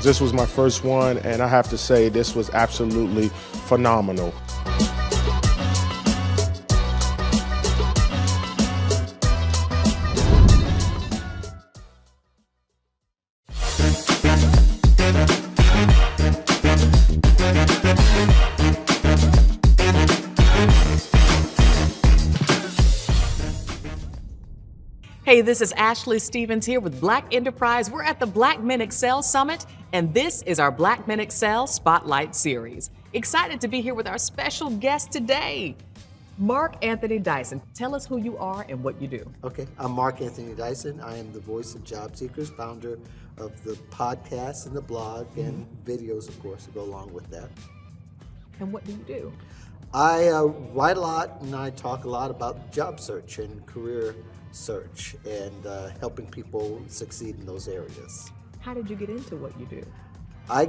This was my first one, and I have to say this was absolutely phenomenal. Hey, this is Ashley Stevens here with Black Enterprise. We're at the Black Men Excel Summit, and this is our Black Men Excel Spotlight Series. Excited to be here with our special guest today, Mark Anthony Dyson. Tell us who you are and what you do. Okay, I'm Mark Anthony Dyson. I am the voice of job seekers, founder of the podcast and the blog and videos, of course, to go along with that. And what do you do? I write a lot and I talk a lot about job search and career search and helping people succeed in those areas. How did you get into what you do? I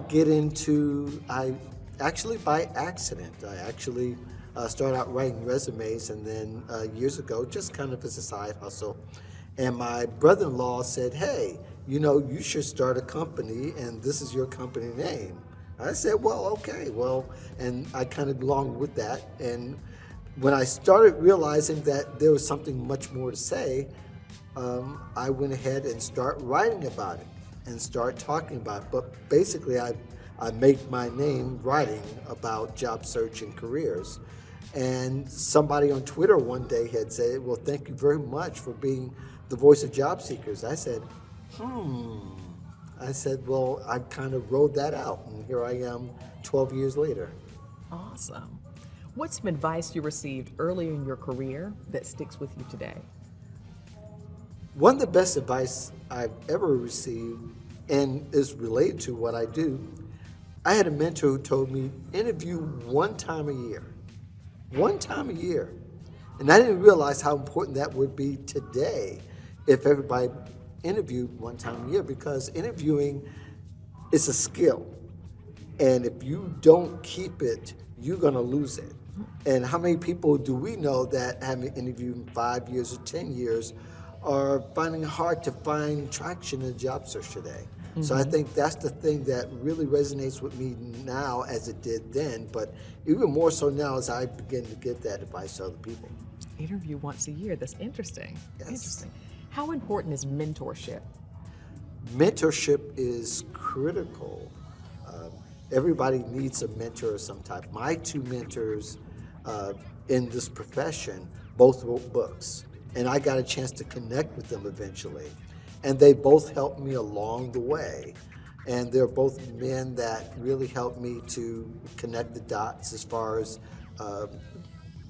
actually by accident. I actually started out writing resumes, and then years ago, just kind of as a side hustle, and my brother-in-law said, hey, you should start a company and this is your company name. I said, well, okay, and I kind of belonged with that. And when I started realizing that there was something much more to say, I went ahead and started writing about it and start talking about it. But basically, I made my name writing about job search and careers. And somebody on Twitter one day had said, well, thank you very much for being the voice of job seekers. I said, well, I kind of rode that out, and here I am 12 years later. Awesome. What's some advice you received early in your career that sticks with you today? One of the best advice I've ever received, and is related to what I do, I had a mentor who told me, interview one time a year. One time a year. And I didn't realize how important that would be today if everybody interviewed one time a year, because interviewing is a skill. And if you don't keep it, you're going to lose it. And how many people do we know that having interviewed in 5 years or 10 years are finding it hard to find traction in the job search today? So I think that's the thing that really resonates with me now as it did then, but even more so now as I begin to give that advice to other people. Interview once a year. That's interesting. Yes. Interesting. How important is mentorship? Mentorship is critical. Everybody needs a mentor of some type. My two mentors in this profession both wrote books, and I got a chance to connect with them eventually. And they both helped me along the way. And they're both men that really helped me to connect the dots as far as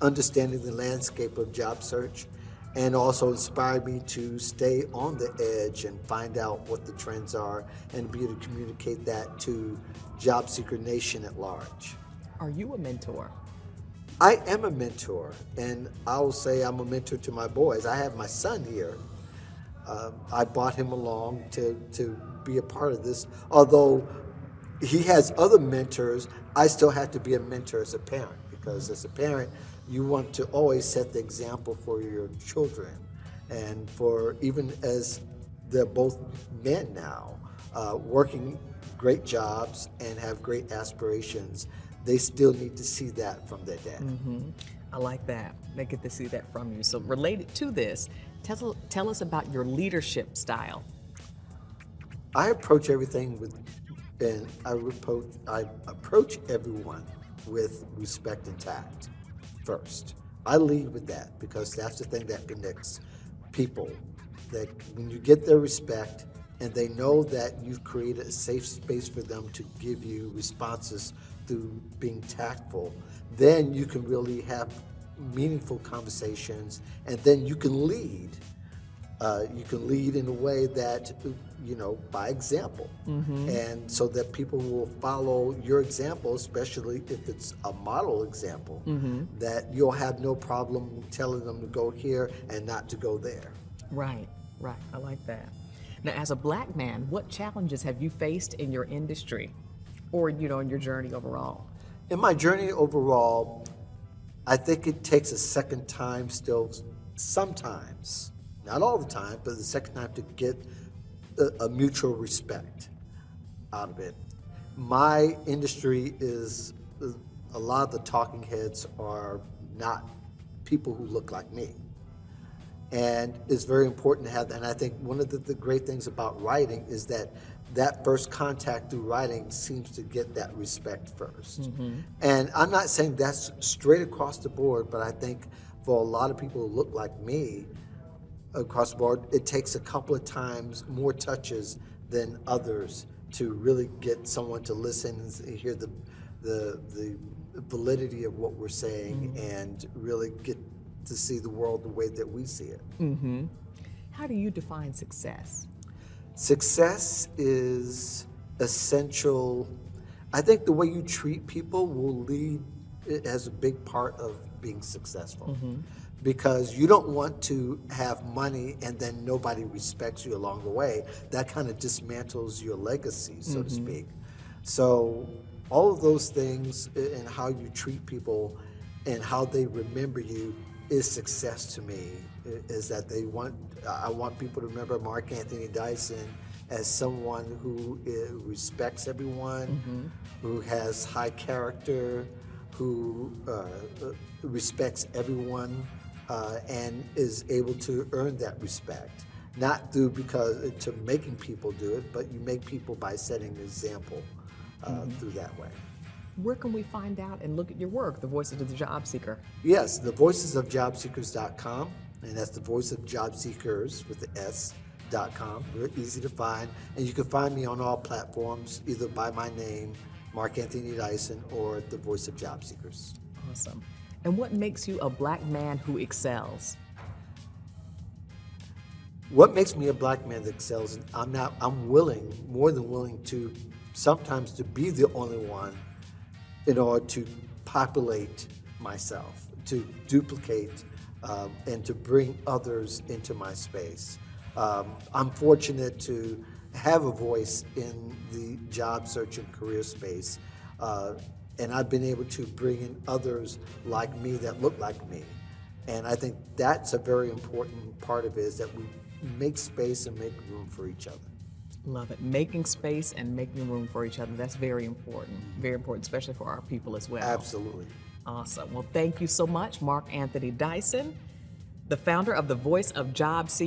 understanding the landscape of job search, and also inspired me to stay on the edge and find out what the trends are and be able to communicate that to job seeker nation at large. Are you a mentor? I am a mentor, and I'll say I'm a mentor to my boys. I have my son here. I brought him along to be a part of this. Although he has other mentors, I still have to be a mentor as a parent, because as a parent, you want to always set the example for your children. And for even as they're both men now, working great jobs and have great aspirations, they still need to see that from their dad. I like that. They get to see that from you. So related to this, tell us about your leadership style. I approach everything I approach everyone with respect and tact first. I lead with that because that's the thing that connects people. That when you get their respect and they know that you've created a safe space for them to give you responses through being tactful, then you can really have meaningful conversations, and then you can lead. You can lead in a way that, by example. And so that people will follow your example, especially if it's a model example, that you'll have no problem telling them to go here and not to go there. Right. I like that. Now, as a Black man, what challenges have you faced in your industry or, in your journey overall? In my journey overall, I think it takes a second time still, sometimes, not all the time, but the second time to get a mutual respect. out of it. My industry is, a lot of the talking heads are not people who look like me. And it's very important to have that. And I think one of the great things about writing is that that first contact through writing seems to get that respect first. And I'm not saying that's straight across the board, but I think for a lot of people who look like me across the board, it takes a couple of times more touches than others to really get someone to listen and hear the validity of what we're saying and really get to see the world the way that we see it. How do you define success? Success is essential. I think the way you treat people will lead, it has a big part of being successful. Because you don't want to have money and then nobody respects you along the way. That kind of dismantles your legacy, so to speak. So all of those things and how you treat people and how they remember you is success to me. Is that I want people to remember Mark Anthony Dyson as someone who respects everyone, who has high character, who respects everyone, and is able to earn that respect. Not to making people do it, but you make people by setting an example through that way. Where can we find out and look at your work, The Voices of the Job Seeker? Yes, thevoicesofjobseekers.com, and that's the voice of job seekers with the S.com. Very easy to find, and you can find me on all platforms, either by my name, Mark Anthony Dyson, or The Voice of Job Seekers. Awesome. And what makes you a Black man who excels? What makes me a Black man that excels? I'm willing, more than willing, to sometimes to be the only one in order to populate myself, to duplicate, and to bring others into my space. I'm fortunate to have a voice in the job search and career space, and I've been able to bring in others like me that look like me. And I think that's a very important part of it, is that we make space and make room for each other. Love it. Making space and making room for each other. That's very important, especially for our people as well. Absolutely. Awesome. Well, thank you so much, Mark Anthony Dyson, the founder of The Voice of Job Seekers.